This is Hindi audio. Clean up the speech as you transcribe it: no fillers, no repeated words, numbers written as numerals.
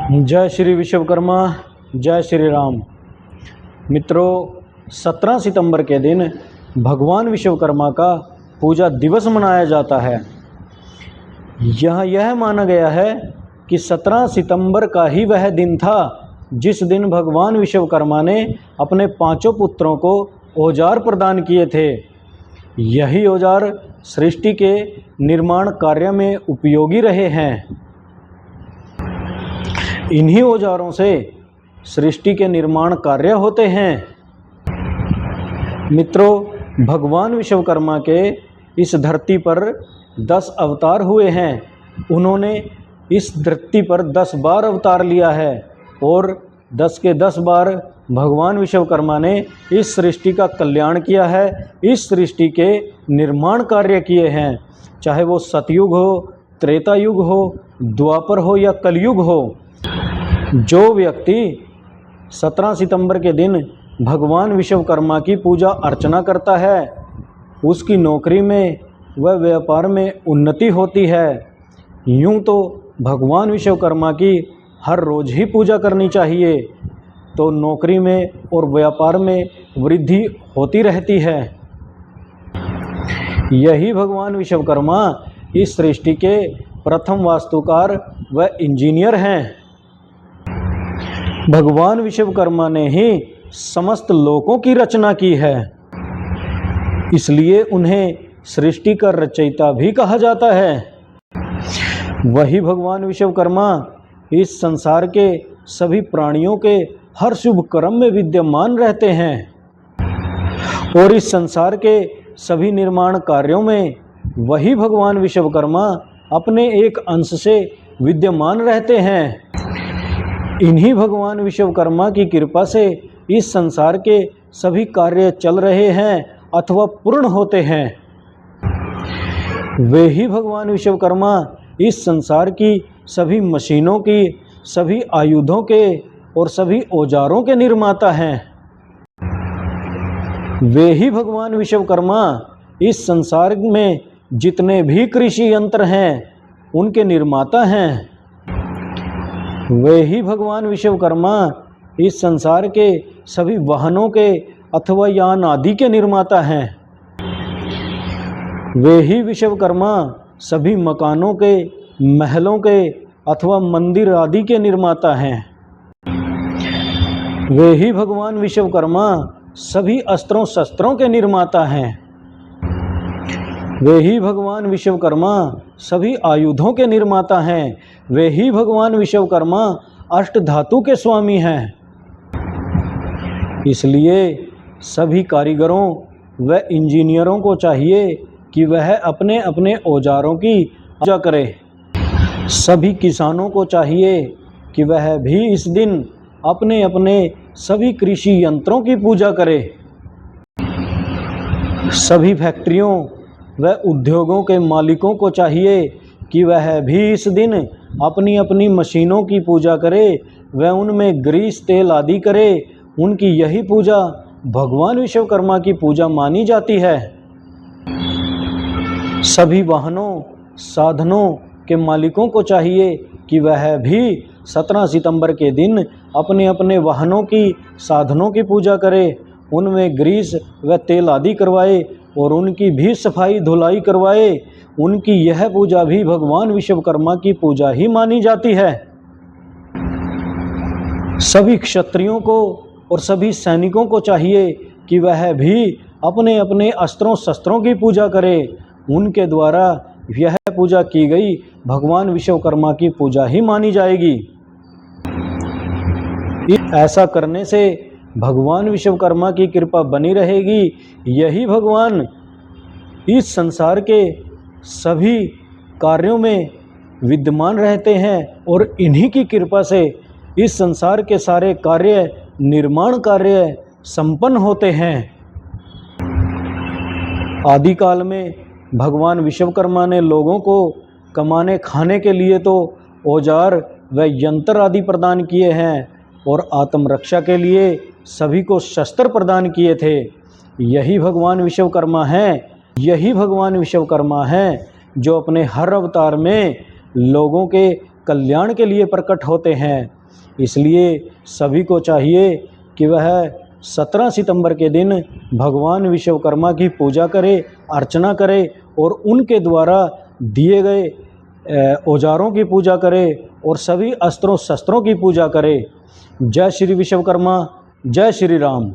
जय श्री विश्वकर्मा, जय श्री राम। मित्रों, 17 सितंबर के दिन भगवान विश्वकर्मा का पूजा दिवस मनाया जाता है। यह माना गया है कि 17 सितंबर का ही वह दिन था जिस दिन भगवान विश्वकर्मा ने अपने 5 पुत्रों को औजार प्रदान किए थे। यही औजार सृष्टि के निर्माण कार्य में उपयोगी रहे हैं। इन्हीं औजारों से सृष्टि के निर्माण कार्य होते हैं। मित्रों, भगवान विश्वकर्मा के इस धरती पर 10 अवतार हुए हैं। उन्होंने इस धरती पर 10 बार अवतार लिया है और 10 के 10 बार भगवान विश्वकर्मा ने इस सृष्टि का कल्याण किया है, इस सृष्टि के निर्माण कार्य किए हैं। चाहे वो सतयुग हो, त्रेता युग हो, द्वापर हो या कलयुग हो। जो व्यक्ति 17 सितंबर के दिन भगवान विश्वकर्मा की पूजा अर्चना करता है, उसकी नौकरी में व व्यापार में उन्नति होती है। यूँ तो भगवान विश्वकर्मा की हर रोज़ ही पूजा करनी चाहिए, तो नौकरी में और व्यापार में वृद्धि होती रहती है। यही भगवान विश्वकर्मा इस सृष्टि के प्रथम वास्तुकार व इंजीनियर हैं। भगवान विश्वकर्मा ने ही समस्त लोकों की रचना की है, इसलिए उन्हें सृष्टि का रचयिता भी कहा जाता है। वही भगवान विश्वकर्मा इस संसार के सभी प्राणियों के हर शुभ कर्म में विद्यमान रहते हैं और इस संसार के सभी निर्माण कार्यों में वही भगवान विश्वकर्मा अपने एक अंश से विद्यमान रहते हैं। इन्हीं भगवान विश्वकर्मा की कृपा से इस संसार के सभी कार्य चल रहे हैं अथवा पूर्ण होते हैं। वे ही भगवान विश्वकर्मा इस संसार की सभी मशीनों की, सभी आयुधों के और सभी औजारों के निर्माता हैं। वे ही भगवान विश्वकर्मा इस संसार में जितने भी कृषि यंत्र हैं उनके निर्माता हैं। वे ही भगवान विश्वकर्मा इस संसार के सभी वाहनों के अथवा यान आदि के निर्माता हैं। वे ही विश्वकर्मा सभी मकानों के, महलों के अथवा मंदिर आदि के निर्माता हैं। वे ही भगवान विश्वकर्मा सभी अस्त्रों शस्त्रों के निर्माता हैं। वे ही भगवान विश्वकर्मा सभी आयुधों के निर्माता हैं। वे ही भगवान विश्वकर्मा अष्ट धातु के स्वामी हैं। इसलिए सभी कारीगरों व इंजीनियरों को चाहिए कि वह अपने अपने औजारों की पूजा करे। सभी किसानों को चाहिए कि वह भी इस दिन अपने अपने सभी कृषि यंत्रों की पूजा करे। सभी फैक्ट्रियों व उद्योगों के मालिकों को चाहिए कि वह भी इस दिन अपनी अपनी मशीनों की पूजा करे व उनमें ग्रीस तेल आदि करे। उनकी यही पूजा भगवान विश्वकर्मा की पूजा मानी जाती है। सभी वाहनों, साधनों के मालिकों को चाहिए कि वह भी 17 सितंबर के दिन अपने अपने वाहनों की, साधनों की पूजा करे, उनमें ग्रीस व तेल आदि करवाए और उनकी भी सफाई धुलाई करवाए। उनकी यह पूजा भी भगवान विश्वकर्मा की पूजा ही मानी जाती है। सभी क्षत्रियों को और सभी सैनिकों को चाहिए कि वह भी अपने अपने अस्त्रों शस्त्रों की पूजा करे। उनके द्वारा यह पूजा की गई भगवान विश्वकर्मा की पूजा ही मानी जाएगी। ऐसा करने से भगवान विश्वकर्मा की कृपा बनी रहेगी। यही भगवान इस संसार के सभी कार्यों में विद्यमान रहते हैं और इन्हीं की कृपा से इस संसार के सारे कार्य, निर्माण कार्य संपन्न होते हैं। आदिकाल में भगवान विश्वकर्मा ने लोगों को कमाने खाने के लिए तो औजार व यंत्र आदि प्रदान किए हैं और आत्मरक्षा के लिए सभी को शस्त्र प्रदान किए थे। यही भगवान विश्वकर्मा हैं। यही भगवान विश्वकर्मा हैं जो अपने हर अवतार में लोगों के कल्याण के लिए प्रकट होते हैं। इसलिए सभी को चाहिए कि वह 17 सितंबर के दिन भगवान विश्वकर्मा की पूजा करे, अर्चना करे और उनके द्वारा दिए गए औजारों की पूजा करे और सभी अस्त्रों शस्त्रों की पूजा करे। जय श्री विश्वकर्मा, जय श्री राम।